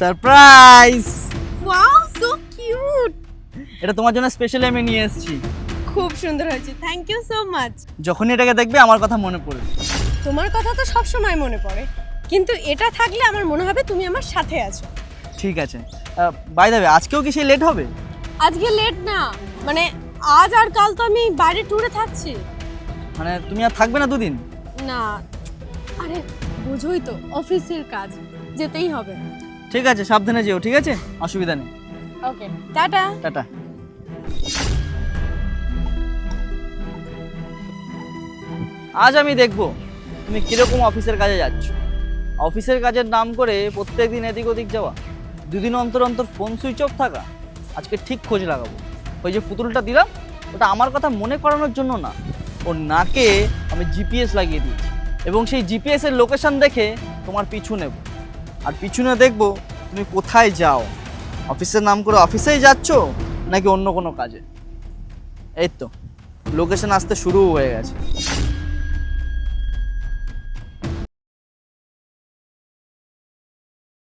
Surprise! Wow, so cute. এটা তোমার জন্য স্পেশালি আমি নিয়ে এসেছি। খুব সুন্দর হয়েছে, থ্যাংক ইউ সো মাচ। যখনই এটাকে দেখবে আমার কথা মনে পড়বে। তোমার কথা তো সব সময় মনে পড়ে, কিন্তু এটা থাকলে আমার মনে হবে তুমি আমার সাথে আছো। ঠিক আছে, বাই দ্য ওয়ে, আজকেও কি সেই লেট হবে? আজকে লেট না, মানে আজ আর কাল তো আমি বাইরে ট্যুরে থাকছি। মানে তুমি আর থাকবে না দুদিন? না, আরে বুঝোই তো, অফিসের কাজ, যেতেই হবে। ঠিক আছে, সাবধানে যেও, ঠিক আছে? অসুবিধা নেই। ওকে, টাটা। টাটা। আজ আমি দেখব তুমি কিরকম অফিসের কাজে যাচ্ছ। অফিসের কাজের নাম করে প্রত্যেকদিন এদিক ওদিক যাওয়া, দুদিন অন্তর অন্তর ফোন সুইচ অফ থাকা। আজকে ঠিক খোঁজ লাগাবো। ওই যে পুতুলটা দিলাম, ওটা আমার কথা মনে করানোর জন্য না, ওর নাকে আমি জিপিএস লাগিয়ে দিয়েছি এবং সেই জিপিএসের লোকেশন দেখে তোমার পিছু নেব, আর পিছনে দেখব তুমি কোথায় যাও। অফিসের নাম করে অফিসেই যাচ্ছ নাকি অন্য কোনো কাজে। এই তো লোকেশন আসতে শুরু হয়ে গেছে।